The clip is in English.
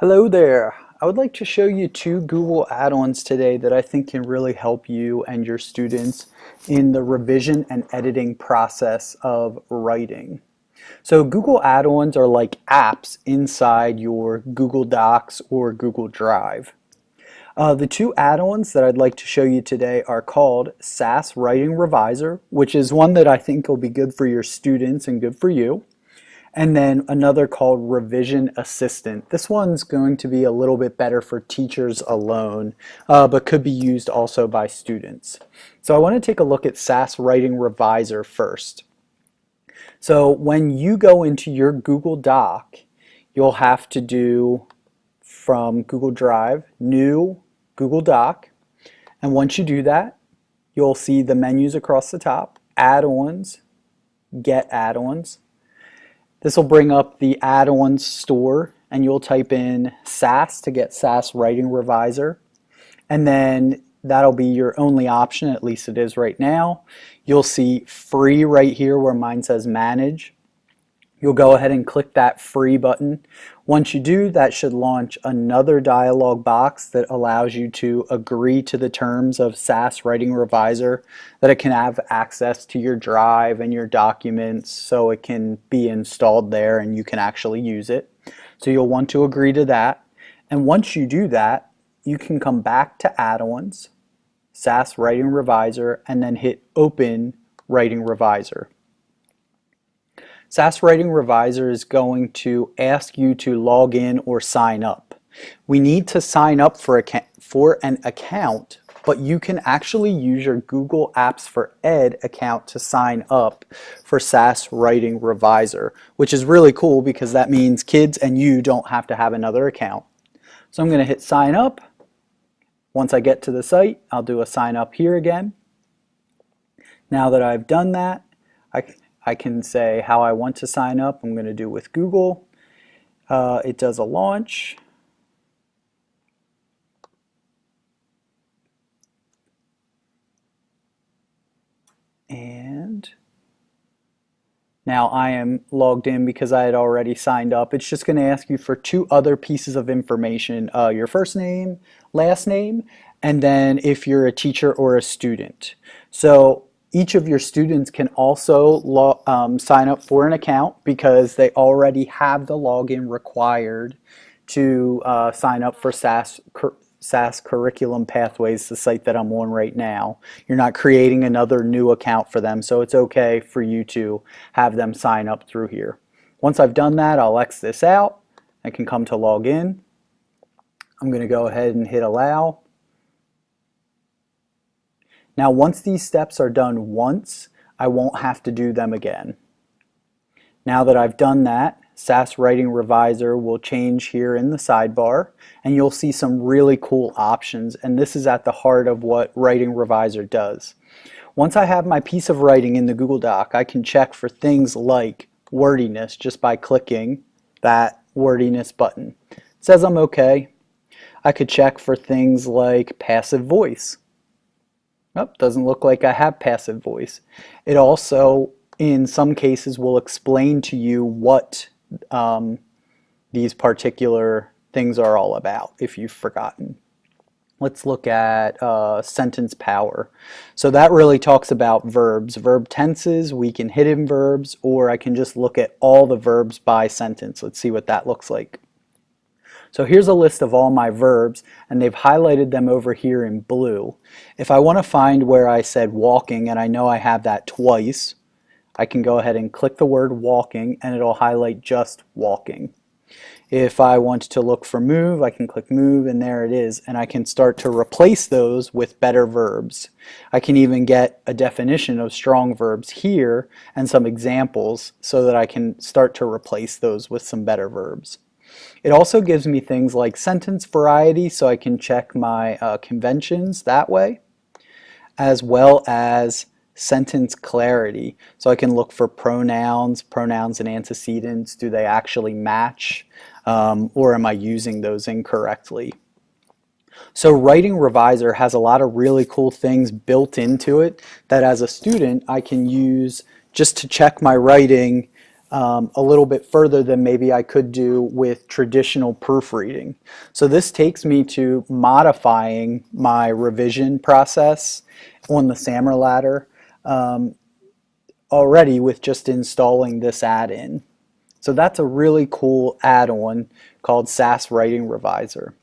Hello there. I would like to show you two Google add-ons today that I think can really help you and your students in the revision and editing process of writing. So Google add-ons are like apps inside your Google Docs or Google Drive. The two add-ons that I'd like to show you today are called SAS Writing Reviser, which is one that I think will be good for your students and good for you. And then another called Revision Assistant. This one's going to be a little bit better for teachers alone, but could be used also by students. So I want to take a look at SAS Writing Reviser first. So when you go into your Google Doc, you'll have to do from Google Drive, New Google Doc. And once you do that, you'll see the menus across the top, Add-ons, Get Add-ons. This will bring up the add-ons store, and you'll type in SAS to get SAS Writing Reviser, and then that'll be your only option, at least it is right now. You'll see free right here where mine says manage. You'll go ahead and click that free button. Once you do, that should launch another dialog box that allows you to agree to the terms of SAS Writing Reviser, that it can have access to your drive and your documents so it can be installed there and you can actually use it. So you'll want to agree to that. And once you do that, you can come back to Add-ons, SAS Writing Reviser, and then hit Open Writing Reviser. SAS Writing Reviser is going to ask you to log in or sign up. We need to sign up for an account, but you can actually use your Google Apps for Ed account to sign up for SAS Writing Reviser, which is really cool because that means kids and you don't have to have another account. So I'm going to hit sign up. Once I get to the site, I'll do a sign up here again. Now that I've done that, I can say how I want to sign up. I'm going to do with Google. It does a launch. And now I am logged in because I had already signed up. It's just going to ask you for two other pieces of information, your first name, last name, and then if you're a teacher or a student. So each of your students can also sign up for an account because they already have the login required to sign up for SAS Curriculum Pathways, the site that I'm on right now. You're not creating another new account for them, so it's okay for you to have them sign up through here. Once I've done that, I'll X this out. I can come to log in. I'm going to go ahead and hit allow. Now once these steps are done once, I won't have to do them again. Now that I've done that, SAS Writing Reviser will change here in the sidebar, and you'll see some really cool options, and this is at the heart of what Writing Reviser does. Once I have my piece of writing in the Google Doc, I can check for things like wordiness just by clicking that wordiness button. It says I'm okay. I could check for things like passive voice. Oh, doesn't look like I have passive voice. It also, in some cases, will explain to you what these particular things are all about if you've forgotten. Let's look at sentence power. So that really talks about verbs, verb tenses. We can hidden verbs, or I can just look at all the verbs by sentence. Let's see what that looks like. So here's a list of all my verbs, and they've highlighted them over here in blue. If I want to find where I said walking, and I know I have that twice, I can go ahead and click the word walking, and it'll highlight just walking. If I want to look for move, I can click move, and there it is, and I can start to replace those with better verbs. I can even get a definition of strong verbs here and some examples so that I can start to replace those with some better verbs. It also gives me things like sentence variety, so I can check my conventions that way, as well as sentence clarity. So I can look for pronouns and antecedents. Do they actually match, or am I using those incorrectly? So Writing Reviser has a lot of really cool things built into it that as a student I can use just to check my writing a little bit further than maybe I could do with traditional proofreading. So this takes me to modifying my revision process on the SAMR ladder already with just installing this add-in. So that's a really cool add-on called SAS Writing Reviser.